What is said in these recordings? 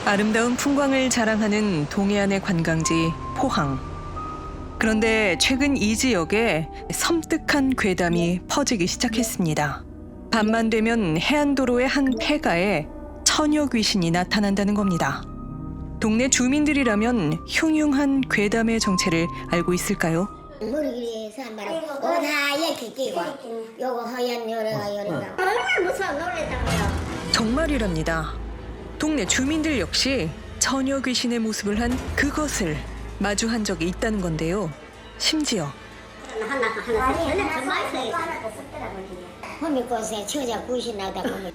아름다운 풍광을 자랑하는 동해안의 관광지 포항. 그런데 최근 이 지역에 섬뜩한 괴담이 퍼지기 시작했습니다. 밤만 되면 해안도로의 한 폐가에 처녀 귀신이 나타난다는 겁니다. 동네 주민들이라면 흉흉한 괴담의 정체를 알고 있을까요? 머리에서 한 말은 하얗게 끼고 요거 하얀 요래가 얼마나 무서워 놀랬다고요. 정말이랍니다. 동네 주민들 역시 처녀 귀신의 모습을 한 그것을 마주한 적이 있다는 건데요. 심지어 허미꽃에 처자 귀신 나다 보면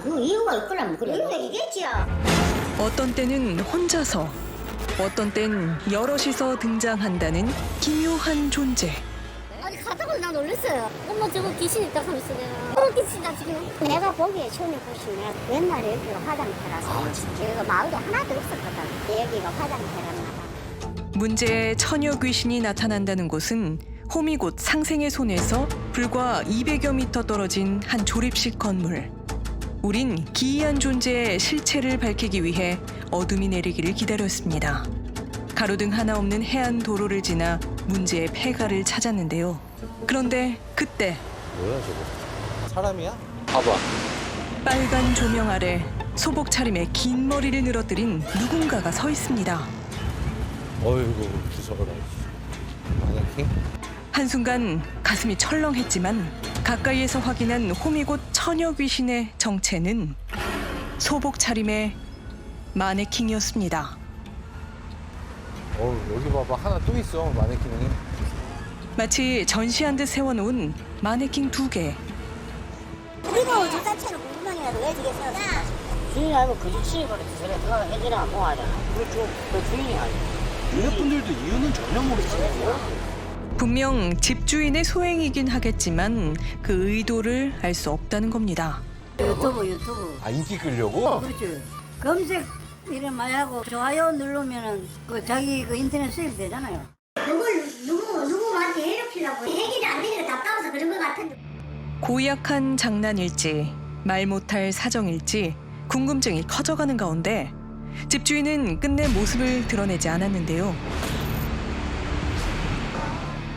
그 이유가 있거라면 그래. 이유가 있겠지요. 어떤 때는 혼자서, 어떤 땐 여럿이서 등장한다는 기묘한 존재. 아니 가다가 나 놀랐어요. 엄마 저거 귀신 있다 하면서 내가 그런 귀신이다 지금. 내가 보기에 처음에 보시면 옛날에 여기가 화장터라서 여기가 마을이 하나도 없었거든. 여기가 화장터라나 봐. 문제의 처녀 귀신이 나타난다는 곳은 호미곶 상생의 손에서 불과 200여 미터 떨어진 한 조립식 건물. 우린 기이한 존재의 실체를 밝히기 위해 어둠이 내리기를 기다렸습니다. 가로등 하나 없는 해안 도로를 지나 문제의 폐가를 찾았는데요. 그런데 그때 뭐야 저거? 사람이야? 봐봐. 빨간 조명 아래 소복 차림에 긴 머리를 늘어뜨린 누군가가 서 있습니다. 어이구 무서워라. 마네킹? 한순간 가슴이 철렁했지만 가까이에서 확인한 호미곶 처녀 귀신의 정체는 소복 차림의 마네킹이었습니다. 여기 봐봐 하나 또 있어 마네킹이. 마치 전시한 듯 세워놓은 마네킹 2개. 그리고 저 자체는 궁금하게라도 왜 저게 세웠을까? 주인이 알고 그 집이 그렇지 저래 들어가 해지나 뭐 하잖아. 그 주인이 알고. 유네분들도 이유는 전혀 모르시네요. 분명 집주인의 소행이긴 하겠지만 그 의도를 알 수 없다는 겁니다. 유튜브. 아 인기 끌려고? 그렇지. 검색 이름 많이 하고 좋아요 누르면은 그 자기 그 인터넷 수입 되잖아요. 그걸 누구한테 해롭히려고 해결이 안 되니까 답답해서 그런 것 같은데. 고약한 장난일지 말 못할 사정일지 궁금증이 커져가는 가운데 집주인은 끝내 모습을 드러내지 않았는데요.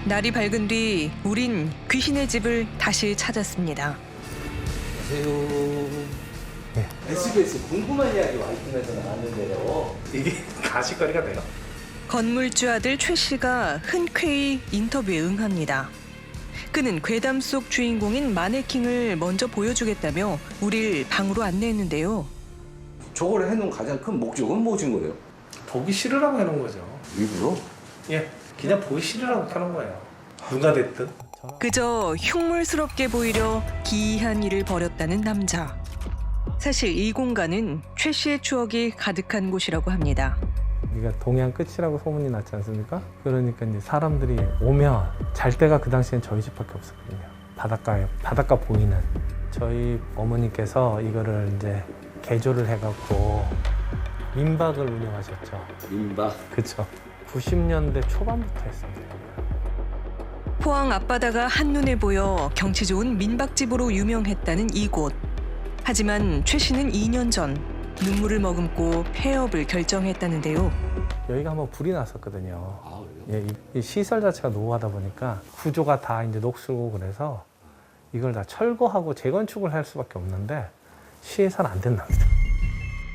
날이 밝은 뒤 우린 귀신의 집을 다시 찾았습니다. 안녕하세요. SBS 궁금한 이야기 와이프에서 나왔는데요. 이게 가십거리가 돼요. 건물주 아들 최 씨가 흔쾌히 인터뷰에 응합니다. 그는 괴담 속 주인공인 마네킹을 먼저 보여주겠다며 우릴 방으로 안내했는데요. 저걸 해놓은 가장 큰 목적은 무엇인 거예요? 보기 싫으라고 해놓은 거죠. 일부러? 예, 그냥 보기 싫으라고 하는 거예요. 누가 됐든. 그저 흉물스럽게 보이려 기이한 일을 벌였다는 남자. 사실 이 공간은 최 씨의 추억이 가득한 곳이라고 합니다. 여기가 동해안 끝이라고 소문이 났지 않습니까? 그러니까 이제 사람들이 오면 잘 때가 그 당시엔 저희 집밖에 없었거든요. 바닷가 보이는. 저희 어머니께서 이거를 이제 개조를 해갖고 민박을 운영하셨죠. 민박. 그쵸. 90년대 초반부터 했습니다. 포항 앞바다가 한눈에 보여 경치 좋은 민박집으로 유명했다는 이곳. 하지만 최 씨는 2년 전 눈물을 머금고 폐업을 결정했다는데요. 여기가 한번 불이 났었거든요. 아 그래요? 이 시설 자체가 노후하다 보니까 구조가 다 이제 녹슬고 그래서 이걸 다 철거하고 재건축을 할 수밖에 없는데 시에서는 안 된답니다.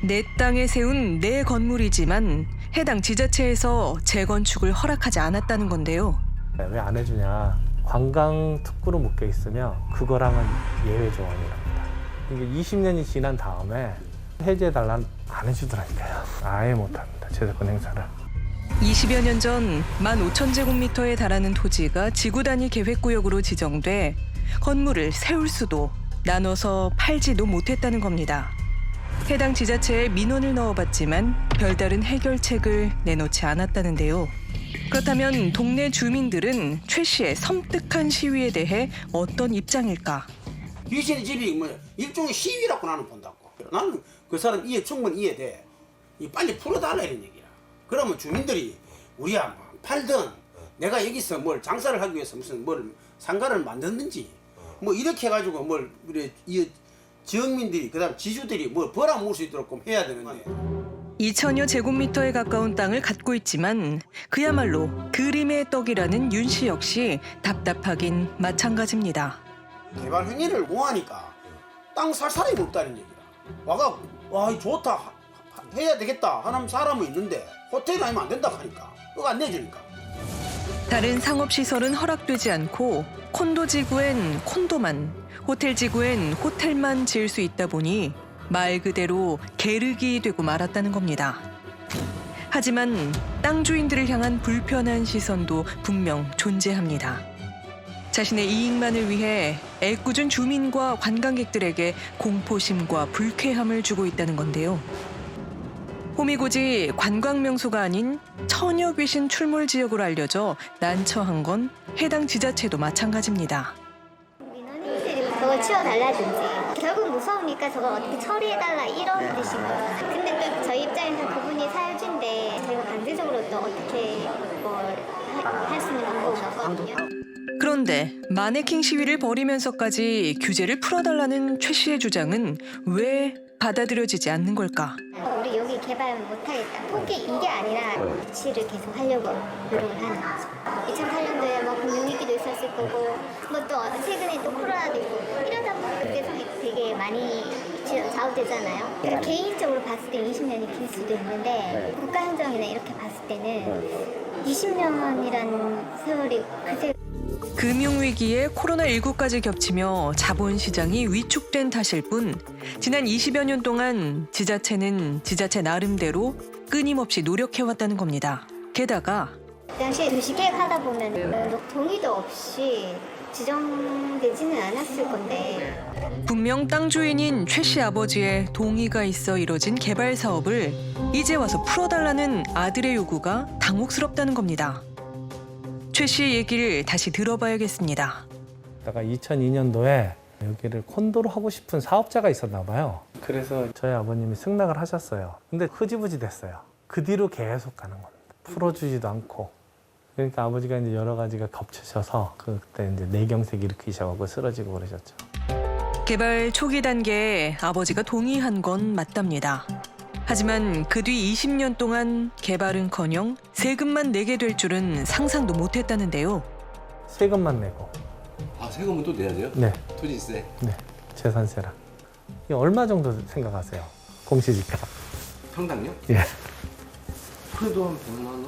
내 땅에 세운 내 건물이지만 해당 지자체에서 재건축을 허락하지 않았다는 건데요. 왜 안 해주냐? 관광 특구로 묶여 있으면 그거랑은 예외 조항이랍니다. 이게 20년이 지난 다음에 해제해달라 안 해주더라니까요. 아예 못합니다. 제작권 행사를. 20여 년 전 15,000제곱미터에 달하는 토지가 지구 단위 계획구역으로 지정돼 건물을 세울 수도 나눠서 팔지도 못했다는 겁니다. 해당 지자체에 민원을 넣어봤지만 별다른 해결책을 내놓지 않았다는데요. 그렇다면 동네 주민들은 최 씨의 섬뜩한 시위에 대해 어떤 입장일까? 귀신의 집이 뭐 일종의 시위라고 나는 본다고. 나는 그 사람 충분히 이해돼. 빨리 풀어달라 이런 얘기야. 그러면 주민들이 우리야 팔든 내가 여기서 뭘 장사를 하기 위해서 무슨 뭘 상가를 만드는지 뭐 이렇게 해가지고 뭘 우리 이 지역민들이 그다음 지주들이 뭘 벌어먹을 수 있도록 해야 되는데. 2000여 제곱미터에 가까운 땅을 갖고 있지만 그야말로 그림의 떡이라는 윤 씨 역시 답답하긴 마찬가지입니다. 개발 행위를 공하니까 땅 살 사람이 없다는 얘기라. 와가 와 이거 좋다 해야 되겠다 하는 사람은 있는데 호텔이 아니면 안 된다 하니까 그거 안 내주니까. 다른 상업시설은 허락되지 않고 콘도 지구엔 콘도만, 호텔 지구엔 호텔만 지을 수 있다 보니 말 그대로 계륵이 되고 말았다는 겁니다. 하지만 땅 주인들을 향한 불편한 시선도 분명 존재합니다. 자신의 이익만을 위해 애꿎은 주민과 관광객들에게 공포심과 불쾌함을 주고 있다는 건데요. 호미곶이 관광명소가 아닌 처녀 귀신 출몰 지역으로 알려져 난처한 건 해당 지자체도 마찬가지입니다. 저거 치워달라든지 결국 무서우니까 저걸 어떻게 처리해달라 이런 뜻인 거예요. 근데 또 저희 입장에서 그분이 사유지인데 저희가 반대적으로 또 어떻게 할 수 있는 방법이 없거든요. 그런데 마네킹 시위를 벌이면서까지 규제를 풀어달라는 최 씨의 주장은 왜 받아들여지지 않는 걸까? 우리 여기 개발 못하겠다. 포기 이게 아니라 유치를 계속 하려고 노력을 하는 거죠. 2008년도에 뭐 금융위기도 있었을 거고 뭐 또 최근에 또 코로나도 있고 이러다 보면 그때 상황이 되게 많이 좌우되잖아요. 그러니까 개인적으로 봤을 때 20년이 길 수도 있는데 국가 행정이나 이렇게 봤을 때는 20년이라는 세월이 그새 금융위기에 코로나19까지 겹치며 자본시장이 위축된 탓일 뿐 지난 20여 년 동안 지자체는 지자체 나름대로 끊임없이 노력해왔다는 겁니다. 게다가 그 당시에 도시계획 하다 보면 동의도 없이 지정되지는 않았을 건데 분명 땅 주인인 최 씨 아버지의 동의가 있어 이뤄진 개발 사업을 이제 와서 풀어달라는 아들의 요구가 당혹스럽다는 겁니다. 최 씨의 얘기를 다시 들어봐야겠습니다. 2002년도에 여기를 콘도로 하고 싶은 사업자가 있었나 봐요. 그래서 저희 아버님이 승낙을 하셨어요. 근데 흐지부지 됐어요. 그 뒤로 계속 가는 겁니다. 풀어주지도 않고. 그러니까 아버지가 이제 여러 가지가 겹쳐져서 그때 이제 뇌경색 일으키셔가지고 쓰러지고 그러셨죠. 개발 초기 단계에 아버지가 동의한 건 맞답니다. 하지만 그 뒤 20년 동안 개발은커녕 세금만 내게 될 줄은 상상도 못했다는데요. 세금만 내고. 아, 세금은 또 내야 돼요? 네. 토지세? 네. 재산세랑. 이게 얼마 정도 생각하세요? 공시지가. 평당요? 예. 그래도 한 100만 원?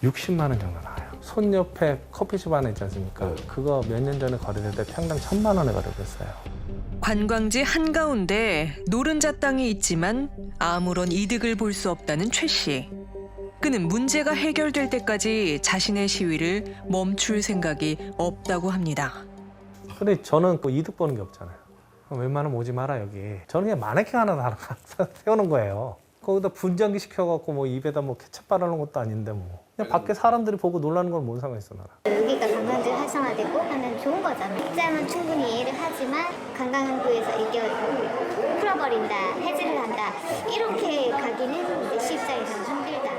60만 원 정도 나와요. 손 옆에 커피숍 하나 있지 않습니까? 그거 몇 년 전에 거래될 때 평당 1,000만 원에 거래됐어요. 관광지 한가운데 노른자 땅이 있지만 아무런 이득을 볼 수 없다는 최 씨. 그는 문제가 해결될 때까지 자신의 시위를 멈출 생각이 없다고 합니다. 근데 저는 그 이득 보는 게 없잖아요. 웬만하면 오지 마라 여기. 저는 그냥 마네킹 하나 세우는 거예요. 거기다 분장기 시켜갖고 뭐 입에다 뭐 케첩 바르는 것도 아닌데 뭐. 그냥 밖에 사람들이 보고 놀라는 건 뭔 상관 있어 나라. 여기가 관광지 활성화되고 하면 좋은 거잖아요. 입장은 충분히 이해를 하지만 관광부에서 이게 풀어버린다, 해지를 한다 이렇게 가기는 이제 시입장에서는 힘들다.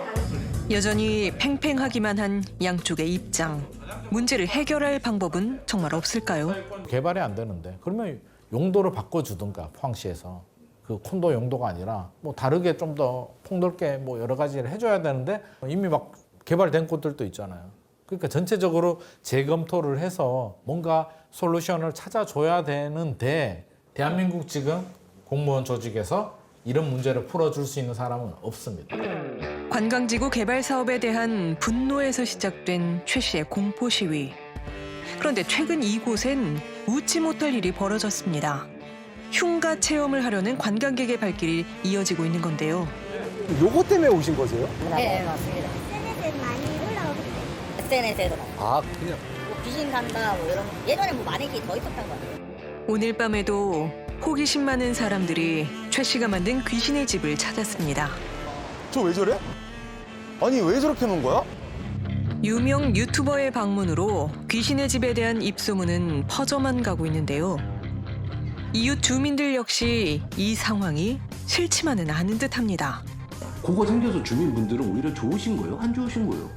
여전히 팽팽하기만 한 양쪽의 입장. 문제를 해결할 방법은 정말 없을까요? 개발이 안 되는데 그러면 용도를 바꿔주든가 포항시에서 그 콘도 용도가 아니라 뭐 다르게 좀 더 폭넓게 뭐 여러 가지를 해줘야 되는데 이미 막 개발된 곳들도 있잖아요. 그러니까 전체적으로 재검토를 해서 뭔가 솔루션을 찾아줘야 되는데 대한민국 지금 공무원 조직에서 이런 문제를 풀어줄 수 있는 사람은 없습니다. 관광지구 개발 사업에 대한 분노에서 시작된 최 씨의 공포 시위. 그런데 최근 이곳엔 웃지 못할 일이 벌어졌습니다. 흉가 체험을 하려는 관광객의 발길이 이어지고 있는 건데요. 요거 때문에 오신 거세요? 네, 맞습니다. SNS에 많이 올라오던데. SNS에도 아, 그냥. 뭐 귀신 간다 뭐 이런 예전에 뭐 마네킹 더 있었던 거 같아요. 오늘 밤에도 호기심 많은 사람들이 최 씨가 만든 귀신의 집을 찾았습니다. 저 왜 저래? 아니, 왜 저렇게 놓은 거야? 유명 유튜버의 방문으로 귀신의 집에 대한 입소문은 퍼져만 가고 있는데요. 이웃 주민들 역시 이 상황이 싫지만은 않은 듯합니다. 그거 생겨서 주민분들은 오히려 좋으신 거예요? 안 좋으신 거예요?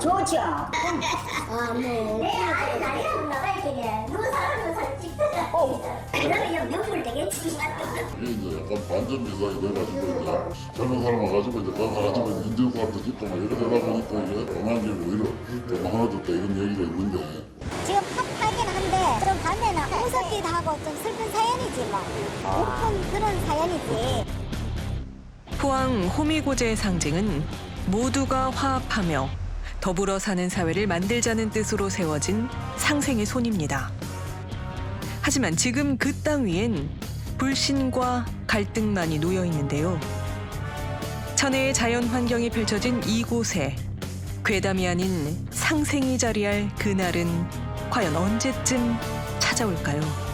좋죠. 난리가 나가야 되게 누구 사람 찍다가 그러면 명물 되겠지. 이게 이제 약간 반전 비상이 돼가지고 이제 젊은 사람 와가지고 이제 그거 가지고 인증 사업도 짓고 막 이러다 보니까 이게 동안이 오히려 더 많아졌다 이런 얘기가 있는데. 지금 핫하긴 한데 그럼 반대는 무섭기도 하고 좀 슬픈 사연이지 뭐. 슬픈 그런 사연이지. 포항 호미고제의 상징은 모두가 화합하며 더불어 사는 사회를 만들자는 뜻으로 세워진 상생의 손입니다. 하지만 지금 그 땅 위엔 불신과 갈등만이 놓여 있는데요. 천혜의 자연 환경이 펼쳐진 이곳에 괴담이 아닌 상생이 자리할 그날은 과연 언제쯤 찾아올까요?